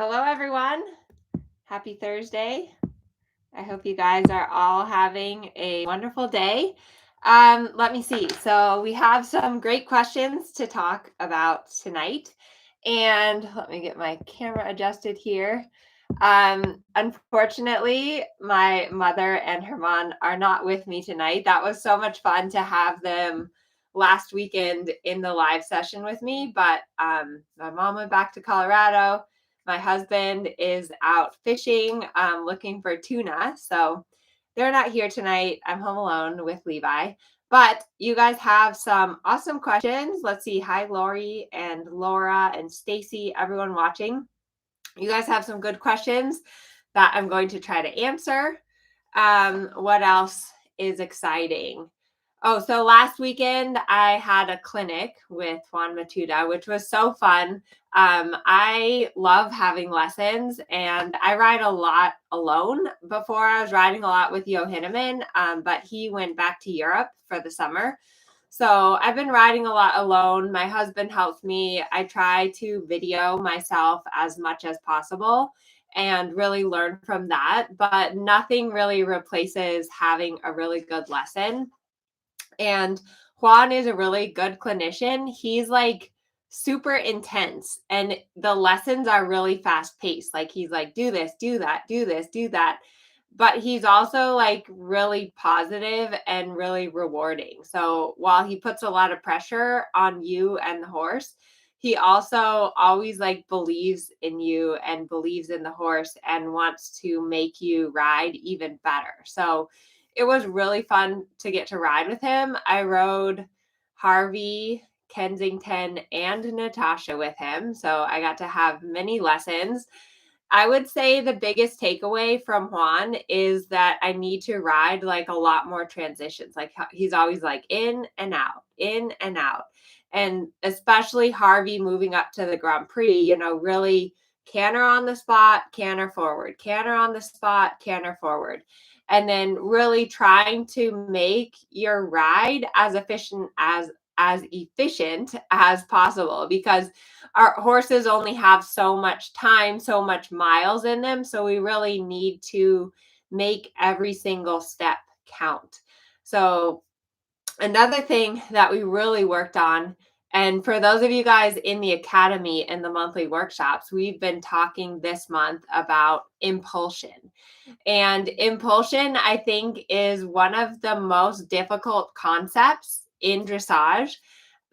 Hello, everyone. Happy Thursday. I hope you guys are all having a wonderful day. Let me see. So, we have some great questions to talk about tonight. And let me get my camera adjusted here. Unfortunately, my mother and her mom are not with me tonight. That was so much fun to have them last weekend in the live session with me. But my mom went back to Colorado. My husband is out fishing, looking for tuna. So they're not here tonight. I'm home alone with Levi. But you guys have some awesome questions. Let's see. Hi, Lori and Laura and Stacy, everyone watching. You guys have some good questions that I'm going to try to answer. What else is exciting? Oh, so last weekend I had a clinic with Juan Matuda, which was so fun. I love having lessons, and I ride a lot alone. Before I was riding a lot with Yo Hinneman, but he went back to Europe for the summer. So I've been riding a lot alone. My husband helps me. I try to video myself as much as possible and really learn from that. But nothing really replaces having a really good lesson. And Juan is a really good clinician. He's like super intense, and the lessons are really fast paced. Like he's like, do this, do that, do this, do that. But he's also like really positive and really rewarding. So while he puts a lot of pressure on you and the horse, he also always like believes in you and believes in the horse and wants to make you ride even better. So it was really fun to get to ride with him. I rode Harvey, Kensington, and Natasha with him. So I got to have many lessons. I would say the biggest takeaway from Juan is that I need to ride like a lot more transitions. Like he's always like in and out, in and out. And especially Harvey moving up to the Grand Prix, really canter on the spot, canter forward, canter on the spot, canter forward. And then really trying to make your ride as efficient as possible, because our horses only have so much time, so much miles in them. So we really need to make every single step count. So another thing that we really worked on, and for those of you guys in the academy and the monthly workshops, we've been talking this month about impulsion. And impulsion, I think, is one of the most difficult concepts in dressage.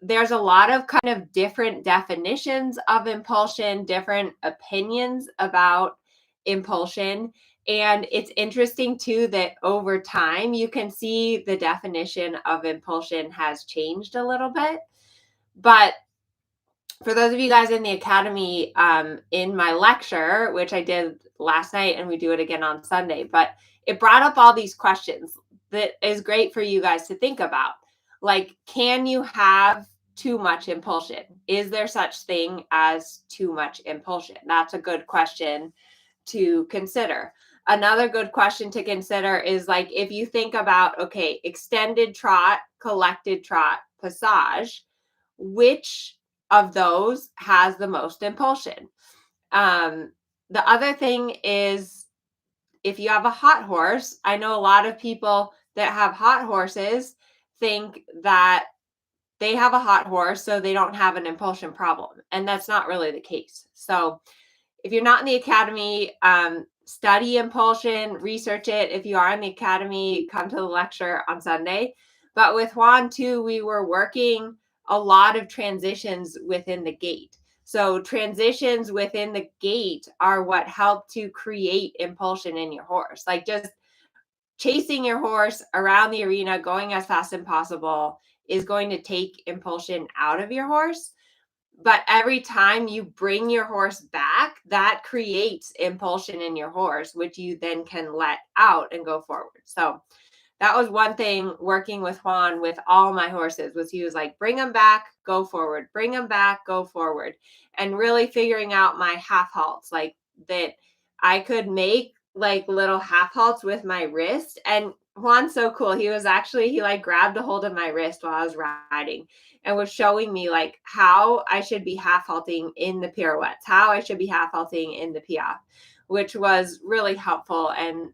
There's a lot of kind of different definitions of impulsion, different opinions about impulsion. And it's interesting too that over time you can see the definition of impulsion has changed a little bit. But for those of you guys in the academy, in my lecture, which I did last night and we do it again on Sunday, but it brought up all these questions that is great for you guys to think about. Like, can you have too much impulsion? Is there such thing as too much impulsion? That's a good question to consider. Another good question to consider is like, if you think about, okay, extended trot, collected trot, passage, which of those has the most impulsion? The other thing is, if you have a hot horse, I know a lot of people that have hot horses think that they have a hot horse, so they don't have an impulsion problem. And that's not really the case. So if you're not in the academy, study impulsion, research it. If you are in the academy, come to the lecture on Sunday. But with Juan too, we were working a lot of transitions within the gait. So transitions within the gait are what help to create impulsion in your horse. Like just chasing your horse around the arena, going as fast as possible, is going to take impulsion out of your horse. But every time you bring your horse back, that creates impulsion in your horse, which you then can let out and go forward. So that was one thing working with Juan with all my horses, was he was like, bring them back, go forward, bring them back, go forward. And really figuring out my half halts, like that I could make like little half halts with my wrist. And Juan's so cool. He like grabbed a hold of my wrist while I was riding and was showing me like how I should be half halting in the pirouettes, how I should be half halting in the piaffe, which was really helpful and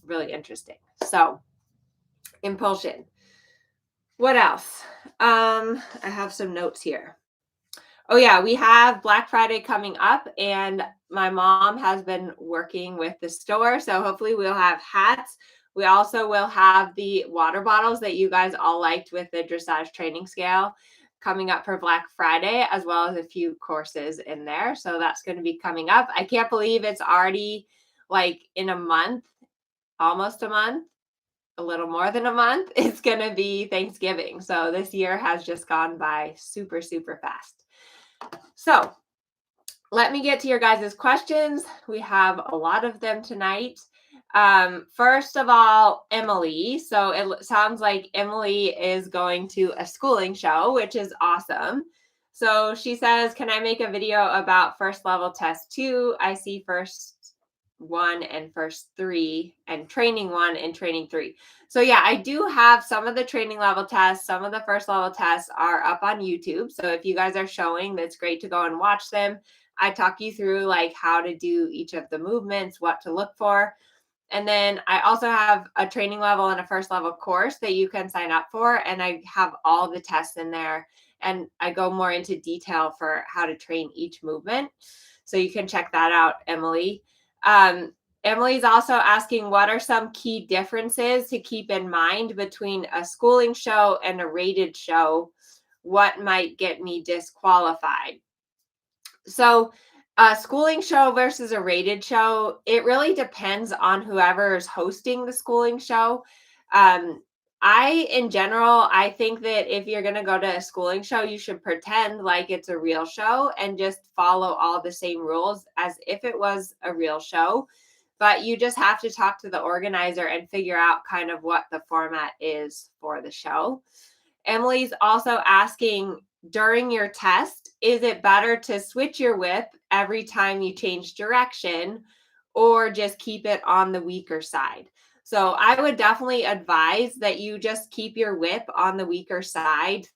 really interesting. So impulsion. What else? I have some notes here. Oh yeah, we have Black Friday coming up, and my mom has been working with the store, so hopefully we'll have hats. We also will have the water bottles that you guys all liked with the dressage training scale coming up for Black Friday, as well as a few courses in there. So that's going to be coming up. I can't believe it's already like in a month, almost a month, a little more than a month. It's going to be Thanksgiving. So this year has just gone by super, super fast. So let me get to your guys' questions. We have a lot of them tonight. First of all, Emily. So it sounds like Emily is going to a schooling show, which is awesome. So she says, can I make a video about first level test 2? I see first 1 and first 3 and training 1 and training 3. So yeah, I do have some of the training level tests. Some of the first level tests are up on YouTube. So if you guys are showing, that's great to go and watch them. I talk you through like how to do each of the movements, what to look for. And then I also have a training level and a first level course that you can sign up for. And I have all the tests in there. And I go more into detail for how to train each movement. So you can check that out, Emily. Emily's also asking, what are some key differences to keep in mind between a schooling show and a rated show? What might get me disqualified? So a schooling show versus a rated show, it really depends on whoever is hosting the schooling show. In general, I think that if you're going to go to a schooling show, you should pretend like it's a real show and just follow all the same rules as if it was a real show. But you just have to talk to the organizer and figure out kind of what the format is for the show. Emily's also asking, during your test, is it better to switch your whip every time you change direction or just keep it on the weaker side? So I would definitely advise that you just keep your whip on the weaker side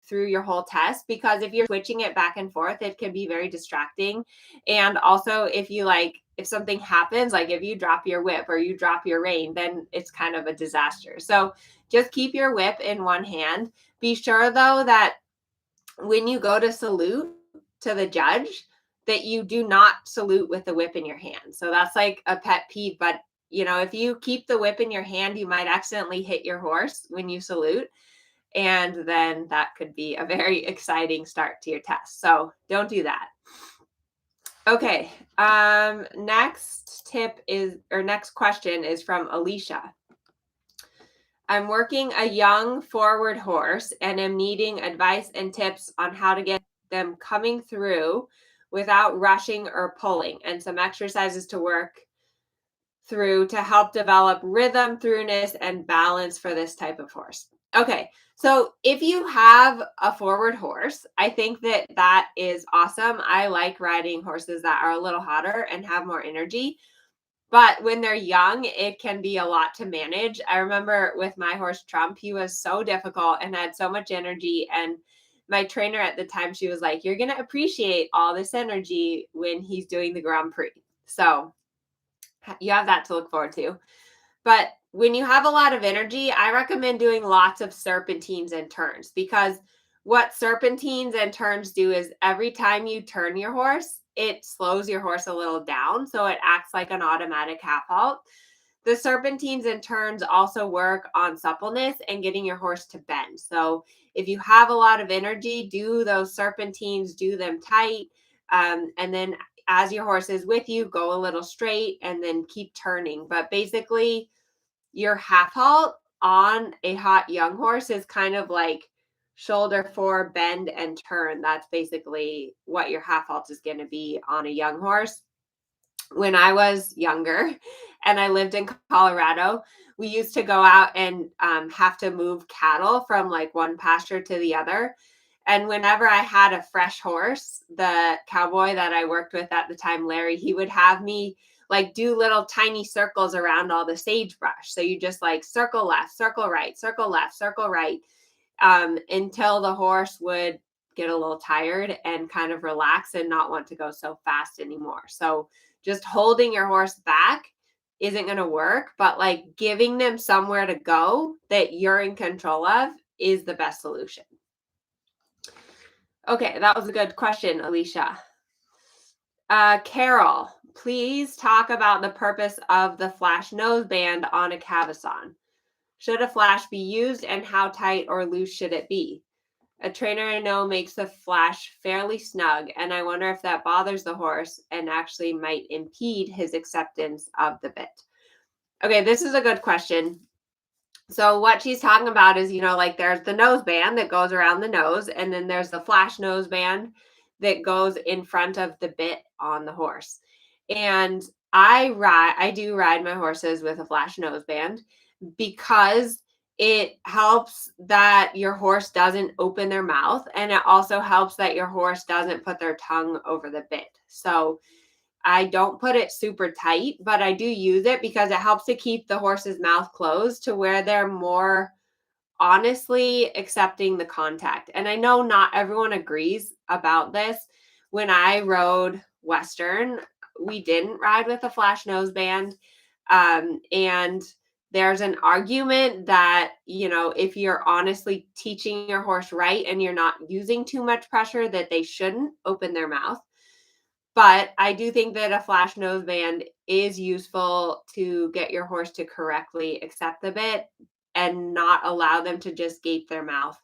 through your whole test, because if you're switching it back and forth, it can be very distracting. And also if something happens, like if you drop your whip or you drop your rein, then it's kind of a disaster. So just keep your whip in one hand. Be sure though that when you go to salute to the judge, that you do not salute with the whip in your hand. So that's like a pet peeve. But if you keep the whip in your hand, you might accidentally hit your horse when you salute. And then that could be a very exciting start to your test. So don't do that. Okay. Next question is from Alicia. I'm working a young forward horse and am needing advice and tips on how to get them coming through without rushing or pulling, and some exercises to work through to help develop rhythm, throughness, and balance for this type of horse. Okay, so if you have a forward horse, I think that is awesome. I like riding horses that are a little hotter and have more energy. But when they're young, it can be a lot to manage. I remember with my horse Trump, he was so difficult and had so much energy. And my trainer at the time, she was like, you're going to appreciate all this energy when he's doing the Grand Prix. So you have that to look forward to. But when you have a lot of energy, I recommend doing lots of serpentines and turns, because what serpentines and turns do is every time you turn your horse, it slows your horse a little down. So it acts like an automatic half halt. The serpentines and turns also work on suppleness and getting your horse to bend. So if you have a lot of energy, do those serpentines, do them tight. And then as your horse is with you, go a little straight and then keep turning. But basically, your half halt on a hot young horse is kind of like shoulder fore, bend, and turn. That's basically what your half halt is going to be on a young horse. When I was younger and I lived in Colorado, we used to go out and have to move cattle from like one pasture to the other. And whenever I had a fresh horse, the cowboy that I worked with at the time, Larry, he would have me like do little tiny circles around all the sagebrush. So you just like circle left, circle right, circle left, circle right, until the horse would get a little tired and kind of relax and not want to go so fast anymore. So just holding your horse back isn't going to work, but like giving them somewhere to go that you're in control of is the best solution. Okay, that was a good question, Alicia. Carol, please talk about the purpose of the flash noseband on a cavesson. Should a flash be used and how tight or loose should it be? A trainer I know makes the flash fairly snug, and I wonder if that bothers the horse and actually might impede his acceptance of the bit. Okay, this is a good question. So what she's talking about is, like there's the noseband that goes around the nose, and then there's the flash noseband that goes in front of the bit on the horse. And I do ride my horses with a flash noseband because it helps that your horse doesn't open their mouth, and it also helps that your horse doesn't put their tongue over the bit. So I don't put it super tight, but I do use it because it helps to keep the horse's mouth closed to where they're more honestly accepting the contact. And I know not everyone agrees about this. When I rode Western, we didn't ride with a flash noseband. And there's an argument that, if you're honestly teaching your horse right and you're not using too much pressure, that they shouldn't open their mouth. But I do think that a flash noseband is useful to get your horse to correctly accept the bit and not allow them to just gape their mouth,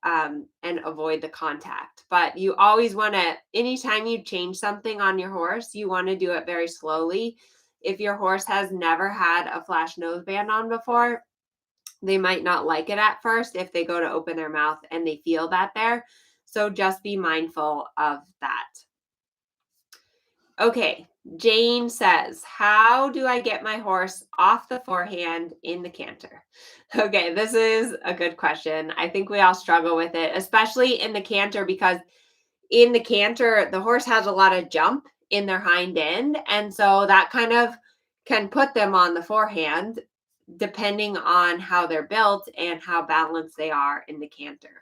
and avoid the contact. But you always want to, anytime you change something on your horse, you want to do it very slowly. If your horse has never had a flash noseband on before, they might not like it at first if they go to open their mouth and they feel that there. So just be mindful of that. Okay, Jane says, how do I get my horse off the forehand in the canter? Okay, this is a good question. I think we all struggle with it, especially in the canter, because in the canter, the horse has a lot of jump in their hind end. And so that kind of can put them on the forehand, depending on how they're built and how balanced they are in the canter.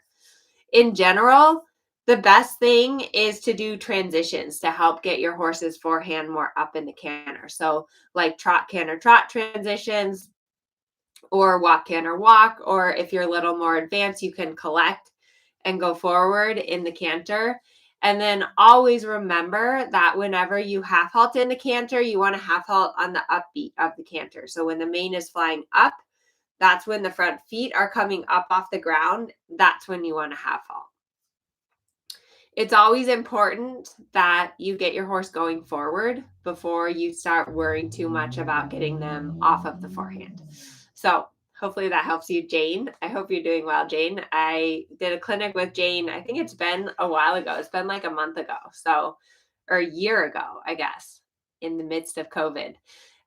In general, the best thing is to do transitions to help get your horse's forehand more up in the canter. So like trot, canter, trot transitions, or walk, canter, walk, or if you're a little more advanced, you can collect and go forward in the canter. And then always remember that whenever you half halt in the canter, you want to half halt on the upbeat of the canter. So when the mane is flying up, that's when the front feet are coming up off the ground. That's when you want to half halt. It's always important that you get your horse going forward before you start worrying too much about getting them off of the forehand. So hopefully that helps you, Jane. I hope you're doing well, Jane. I did a clinic with Jane. I think it's been a while ago. It's been like a month ago. So, or a year ago, I guess, in the midst of COVID.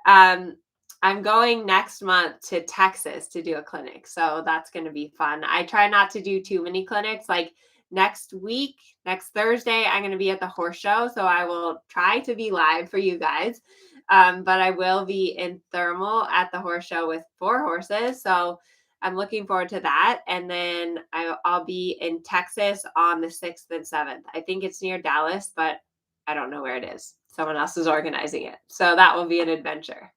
I'm going next month to Texas to do a clinic. So that's going to be fun. I try not to do too many clinics. Like next week, next Thursday, I'm going to be at the horse show. So I will try to be live for you guys. But I will be in Thermal at the horse show with 4 horses. So I'm looking forward to that. And then I'll be in Texas on the 6th and 7th. I think it's near Dallas, but I don't know where it is. Someone else is organizing it. So that will be an adventure.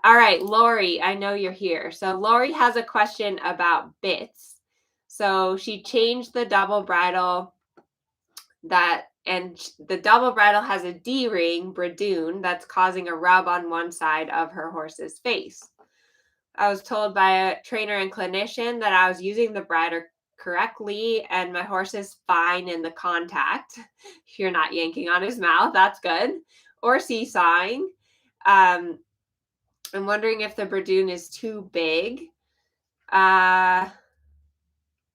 All right, Lori, I know you're here. So Lori has a question about bits. So she changed the double bridle and the double bridle has a D-ring, bradoon, that's causing a rub on one side of her horse's face. I was told by a trainer and clinician that I was using the bridle correctly and my horse is fine in the contact. You're not yanking on his mouth, that's good. Or seesawing. I'm wondering if the bradoon is too big.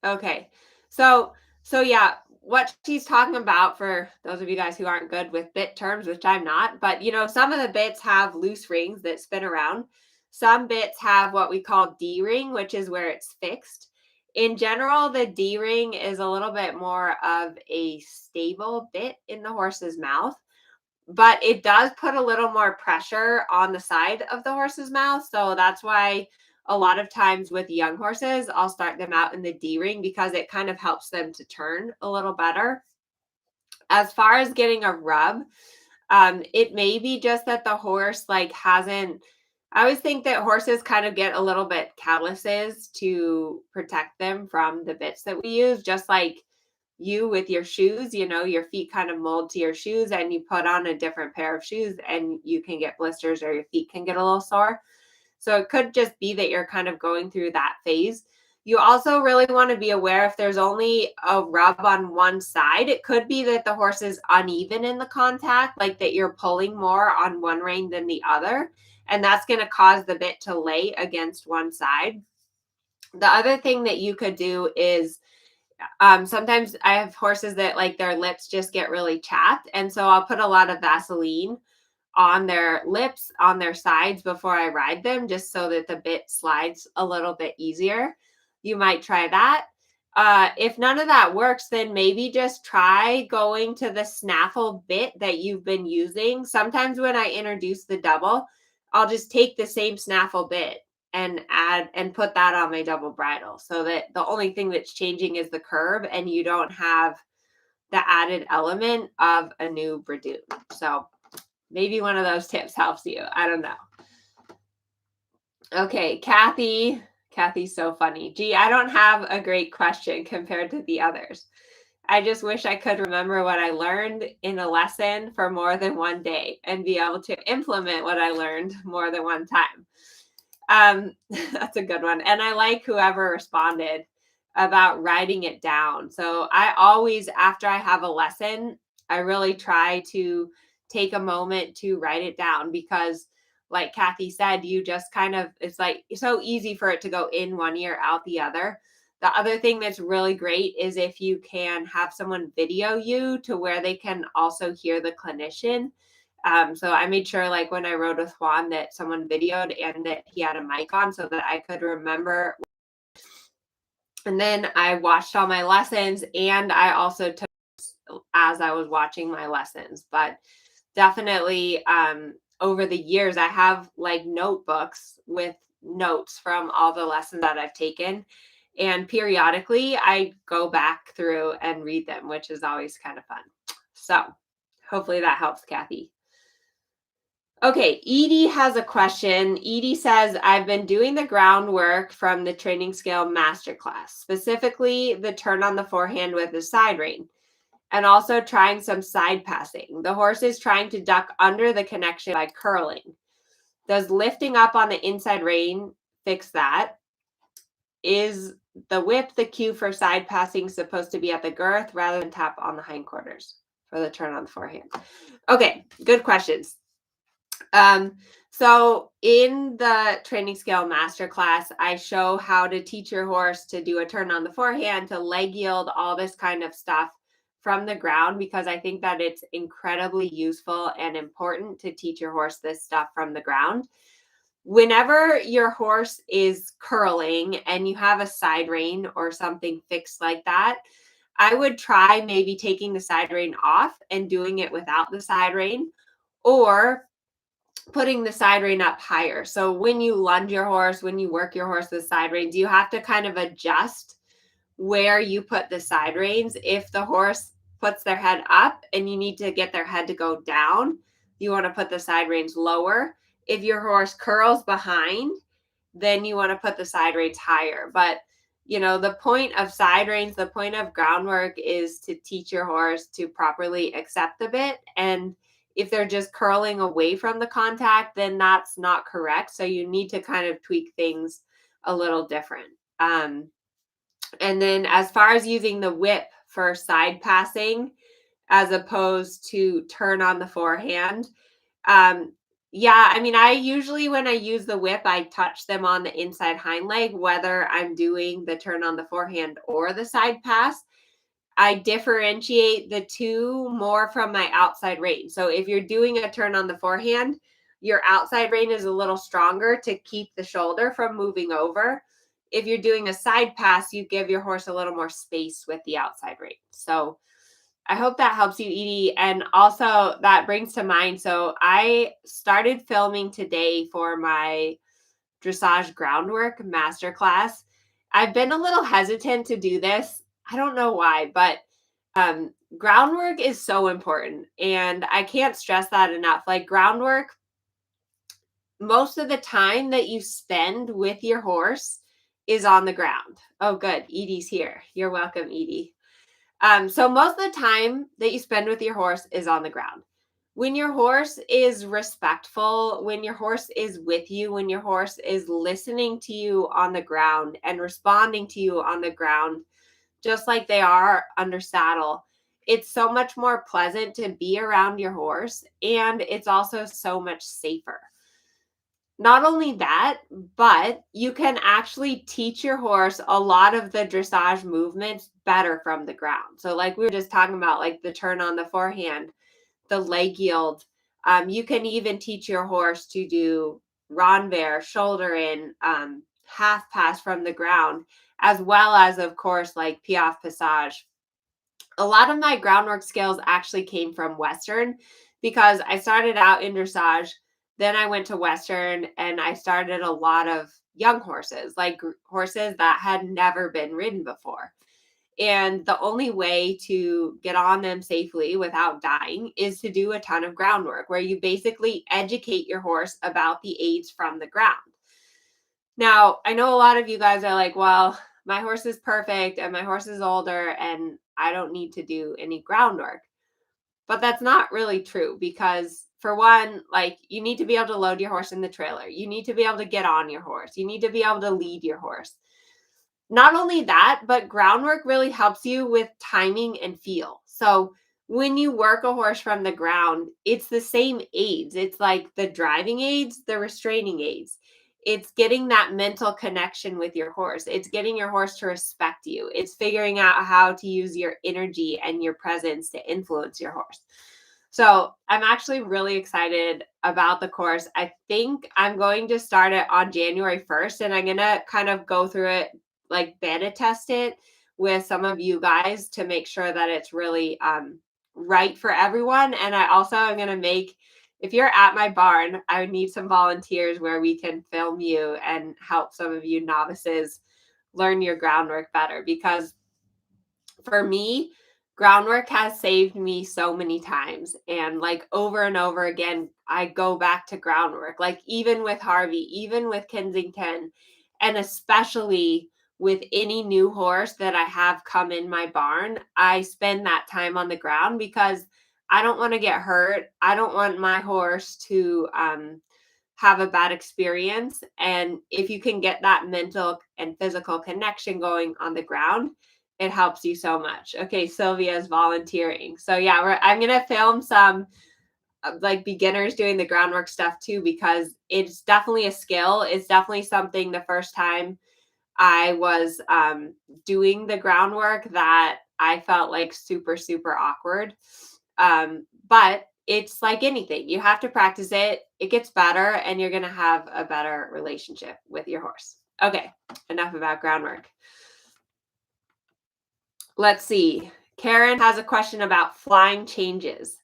Okay. So yeah, what she's talking about, for those of you guys who aren't good with bit terms, which I'm not, but some of the bits have loose rings that spin around. Some bits have what we call D ring, which is where it's fixed. In general, the D-ring is a little bit more of a stable bit in the horse's mouth, but it does put a little more pressure on the side of the horse's mouth. So that's why a lot of times with young horses, I'll start them out in the D-ring because it kind of helps them to turn a little better. As far as getting a rub, it may be just that the horse like hasn't. I always think that horses kind of get a little bit calluses to protect them from the bits that we use, just like you with your shoes. Your feet kind of mold to your shoes, and you put on a different pair of shoes, and you can get blisters or your feet can get a little sore. So it could just be that you're kind of going through that phase. You also really want to be aware if there's only a rub on one side, it could be that the horse is uneven in the contact, like that you're pulling more on one rein than the other. And that's going to cause the bit to lay against one side. The other thing that you could do is sometimes I have horses that like their lips just get really chapped. And so I'll put a lot of Vaseline on their lips, on their sides before I ride them, just so that the bit slides a little bit easier. You might try that. If none of that works, then maybe just try going to the snaffle bit that you've been using. Sometimes when I introduce the double, I'll just take the same snaffle bit and add and put that on my double bridle, so that the only thing that's changing is the curve and you don't have the added element of a new bradoon. So maybe one of those tips helps you. I don't know. Okay, Kathy. Kathy's so funny. Gee, I don't have a great question compared to the others. I just wish I could remember what I learned in a lesson for more than one day and be able to implement what I learned more than one time. That's a good one. And I like whoever responded about writing it down. So I always, after I have a lesson, I really try to take a moment to write it down because, like Kathy said, you just kind of, it's like so easy for it to go in one ear, out the other. The other thing that's really great is if you can have someone video you to where they can also hear the clinician. So I made sure, like when I rode with Juan, that someone videoed and that he had a mic on so that I could remember. And then I watched all my lessons, and I also took as I was watching my lessons. But definitely over the years, I have like notebooks with notes from all the lessons that I've taken. And periodically I go back through and read them, which is always kind of fun. So hopefully that helps, Kathy. Okay, Edie has a question. Edie says, I've been doing the groundwork from the training scale masterclass, specifically the turn on the forehand with the side rein, and also trying some side passing. The horse is trying to duck under the connection by curling. Does lifting up on the inside rein fix that? Is the whip the cue for side passing supposed to be at the girth rather than tap on the hindquarters for the turn on the forehand? Okay, good questions. So in the training scale masterclass, I show how to teach your horse to do a turn on the forehand, to leg yield, all this kind of stuff from the ground, because I think that it's incredibly useful and important to teach your horse this stuff from the ground. Whenever your horse is curling and you have a side rein or something fixed like that, I would try maybe taking the side rein off and doing it without the side rein, or putting the side rein up higher. So when you lunge your horse, when you work your horse with side reins, you have to kind of adjust where you put the side reins. If the horse puts their head up and you need to get their head to go down, you want to put the side reins lower. If your horse curls behind, then you want to put the side reins higher. But the point of side reins, the point of groundwork is to teach your horse to properly accept the bit. And if they're just curling away from the contact, then that's not correct. So you need to kind of tweak things a little different. And then as far as using the whip for side passing, as opposed to turn on the forehand, yeah, I mean, I usually, when I use the whip, I touch them on the inside hind leg, whether I'm doing the turn on the forehand or the side pass. I differentiate the two more from my outside rein. So if you're doing a turn on the forehand, your outside rein is a little stronger to keep the shoulder from moving over. if you're doing a side pass, you give your horse a little more space with the outside rein. So I hope that helps you, Edie. And also that brings to mind, so I started filming today for my dressage groundwork masterclass. I've been a little hesitant to do this. I don't know why, but groundwork is so important. And I can't stress that enough. Like groundwork, most of the time that you spend with your horse is on the ground. Oh, good. Edie's here. You're welcome, Edie. So most of the time that you spend with your horse is on the ground. When your horse is respectful, when your horse is with you, when your horse is listening to you on the ground and responding to you on the ground, just like they are under saddle, it's so much more pleasant to be around your horse, and it's also so much safer. Not only that, but you can actually teach your horse a lot of the dressage movements better from the ground. So like we were just talking about, like the turn on the forehand, the leg yield. You can even teach your horse to do renvers, shoulder in, half pass from the ground, as well as, of course, like piaffe passage. A lot of my groundwork skills actually came from Western because I started out in dressage, then I went to Western, and I started a lot of young horses, like horses that had never been ridden before. And the only way to get on them safely without dying is to do a ton of groundwork where you basically educate your horse about the aids from the ground. Now, I know a lot of you guys are like, well, my horse is perfect and my horse is older and I don't need to do any groundwork. But that's not really true because, for one, like you need to be able to load your horse in the trailer. You need to be able to get on your horse. You need to be able to lead your horse. Not only that, but groundwork really helps you with timing and feel. So when you work a horse from the ground, it's the same aids. It's like the driving aids, the restraining aids. It's getting that mental connection with your horse. It's getting your horse to respect you. It's figuring out how to use your energy and your presence to influence your horse. So I'm actually really excited about the course. I think I'm going to start it on January 1st, and I'm going to kind of go through it, like beta test it with some of you guys to make sure that it's really right for everyone. And I also am going to make, if you're at my barn, I would need some volunteers where we can film you and help some of you novices learn your groundwork better, because for me, groundwork has saved me so many times. And like over and over again, I go back to groundwork, like even with Harvey, even with Kensington, and especially with any new horse that I have come in my barn, I spend that time on the ground because I don't want to get hurt. I don't want my horse to have a bad experience. And if you can get that mental and physical connection going on the ground, it helps you so much. Okay, Sylvia's volunteering. So yeah, I'm gonna film some like beginners doing the groundwork stuff too, because it's definitely a skill. It's definitely something, the first time I was doing the groundwork, that I felt like super, super awkward. But it's like anything, you have to practice it. It gets better, and you're going to have a better relationship with your horse. Okay, enough about groundwork. Let's see. Karen has a question about flying changes.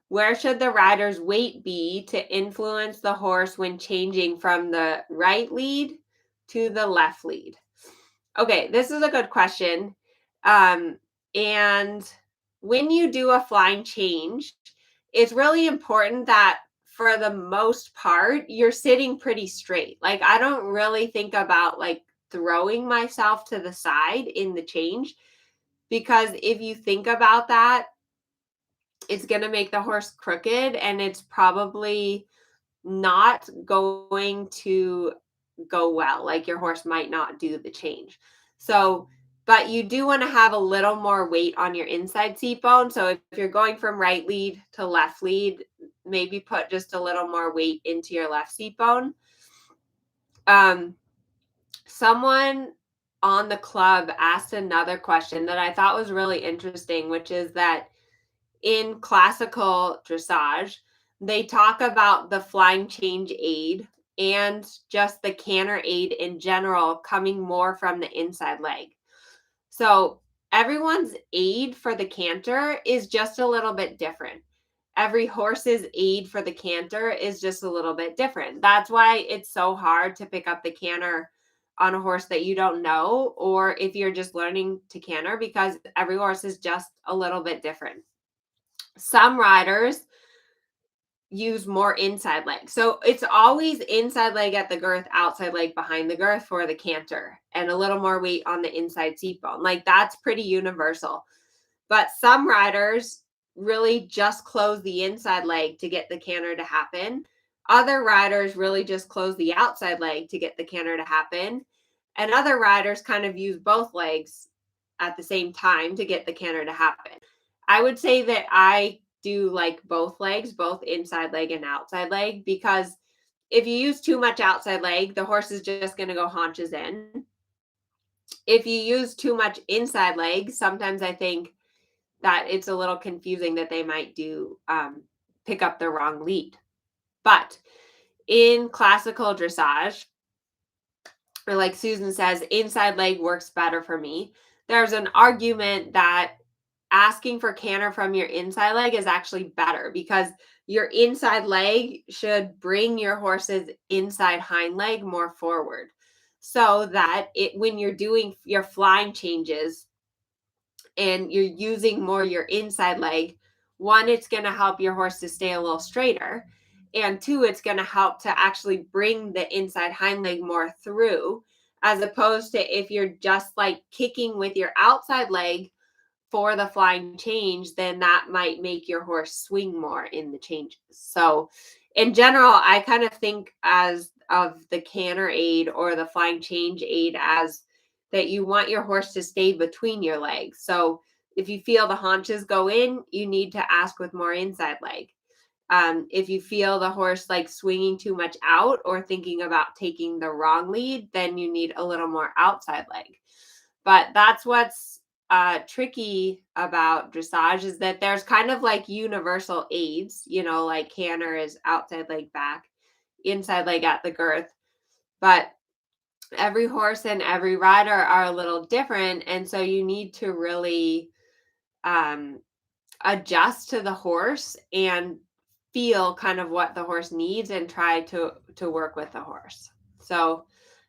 Where should the rider's weight be to influence the horse when changing from the right lead to the left lead? Okay, this is a good question. And when you do a flying change, it's really important that for the most part, you're sitting pretty straight. Like I don't really think about like throwing myself to the side in the change, because if you think about that, it's going to make the horse crooked, and it's probably not going to go well. Like your horse might not do the change. So, but you do want to have a little more weight on your inside seat bone. So if you're going from right lead to left lead, maybe put just a little more weight into your left seat bone. Someone on the club asked another question that I thought was really interesting, which is that in classical dressage, they talk about the flying change aid and just the canter aid in general coming more from the inside leg. So everyone's aid for the canter is just a little bit different. Every horse's aid for the canter is just a little bit different. That's why it's so hard to pick up the canter on a horse that you don't know, or if you're just learning to canter, because every horse is just a little bit different. Some riders use more inside leg. So it's always inside leg at the girth, outside leg behind the girth for the canter, and a little more weight on the inside seat bone. Like that's pretty universal. But some riders really just close the inside leg to get the canter to happen. Other riders really just close the outside leg to get the canter to happen. And other riders kind of use both legs at the same time to get the canter to happen. I would say that I do like both legs, both inside leg and outside leg, because if you use too much outside leg, the horse is just going to go haunches in. If you use too much inside leg, sometimes I think that it's a little confusing that they might do pick up the wrong lead. But in classical dressage, or like Susan says, inside leg works better for me. There's an argument that asking for canter from your inside leg is actually better, because your inside leg should bring your horse's inside hind leg more forward, so that when you're doing your flying changes and you're using more your inside leg, one, it's going to help your horse to stay a little straighter, and two, it's going to help to actually bring the inside hind leg more through, as opposed to if you're just like kicking with your outside leg for the flying change, then that might make your horse swing more in the changes. So in general, I kind of think as of the canter aid or the flying change aid as that you want your horse to stay between your legs. So if you feel the haunches go in, you need to ask with more inside leg. If you feel the horse like swinging too much out or thinking about taking the wrong lead, then you need a little more outside leg. But that's what's tricky about dressage, is that there's kind of like universal aids, like canter is outside leg back, inside leg at the girth. But every horse and every rider are a little different. And so you need to really adjust to the horse and feel kind of what the horse needs and try to work with the horse. So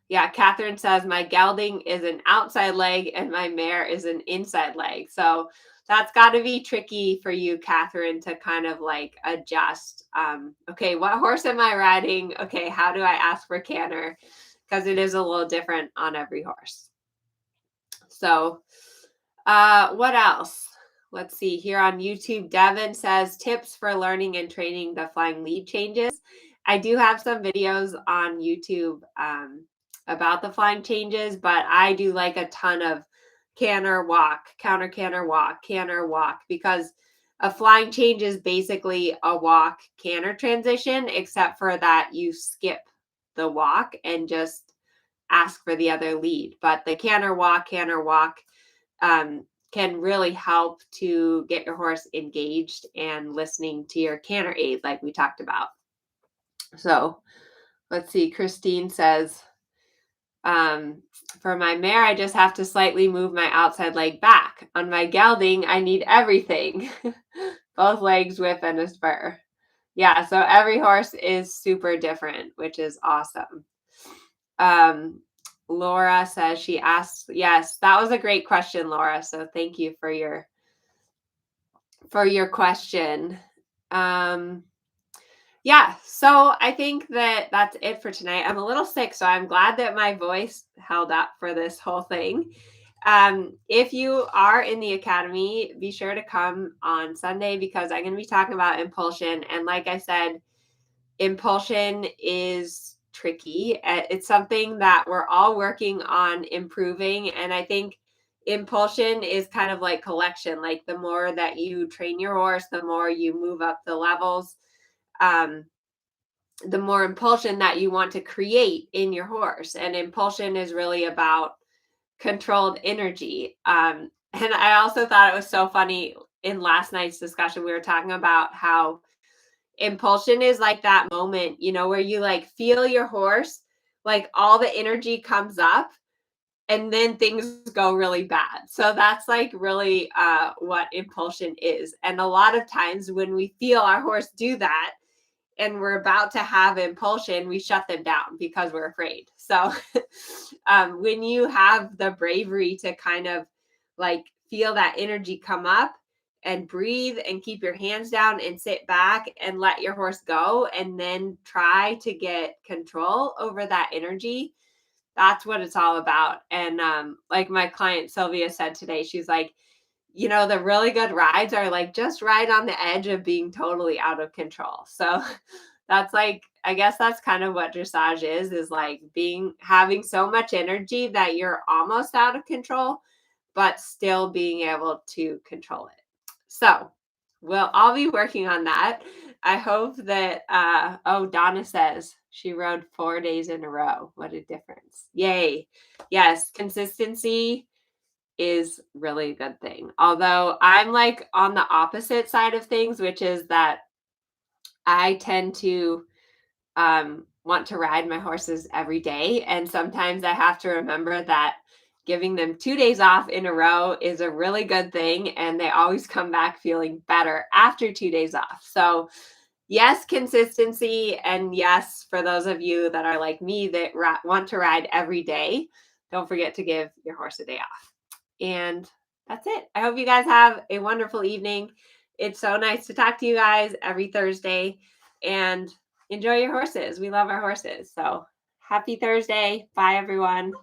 yeah, Catherine says my gelding is an outside leg and my mare is an inside leg. So that's got to be tricky for you, Catherine, to kind of like adjust. Okay, what horse am I riding? Okay, how do I ask for canter? Because it is a little different on every horse. So what else? Let's see here on YouTube. Devin says tips for learning and training the flying lead changes. I do have some videos on YouTube about the flying changes, but I do like a ton of canter walk, counter canter walk, canter walk, because a flying change is basically a walk canter transition, except for that you skip the walk and just ask for the other lead. But the canter walk can really help to get your horse engaged and listening to your canter aid like we talked about. So let's see. Christine says, for my mare, I just have to slightly move my outside leg back. On my gelding, I need everything. Both legs, whip, and a spur. Yeah, so every horse is super different, which is awesome. Laura says she asked, yes, that was a great question, Laura. So thank you for your question. Yeah, so I think that that's it for tonight. I'm a little sick, so I'm glad that my voice held up for this whole thing. If you are in the academy, be sure to come on Sunday, because I'm going to be talking about impulsion. And like I said, impulsion is tricky. It's something that we're all working on improving. And I think impulsion is kind of like collection. Like the more that you train your horse, the more you move up the levels, the more impulsion that you want to create in your horse. And impulsion is really about controlled energy. And I also thought it was so funny in last night's discussion, we were talking about how Impulsion is like that moment, where you like feel your horse, like all the energy comes up and then things go really bad. So that's like really what impulsion is. And a lot of times when we feel our horse do that and we're about to have impulsion, we shut them down because we're afraid. So when you have the bravery to kind of like feel that energy come up and breathe and keep your hands down and sit back and let your horse go and then try to get control over that energy, that's what it's all about. And like my client Sylvia said today, she's like, the really good rides are like just right on the edge of being totally out of control. So that's like, I guess that's kind of what dressage is like having so much energy that you're almost out of control, but still being able to control it. So we'll all be working on that. I hope that, Donna says she rode 4 days in a row. What a difference. Yay. Yes, consistency is really a good thing. Although I'm like on the opposite side of things, which is that I tend to want to ride my horses every day. And sometimes I have to remember that giving them 2 days off in a row is a really good thing. And they always come back feeling better after 2 days off. So, yes, consistency. And yes, for those of you that are like me that want to ride every day, don't forget to give your horse a day off. And that's it. I hope you guys have a wonderful evening. It's so nice to talk to you guys every Thursday. And enjoy your horses. We love our horses. So happy Thursday. Bye, everyone.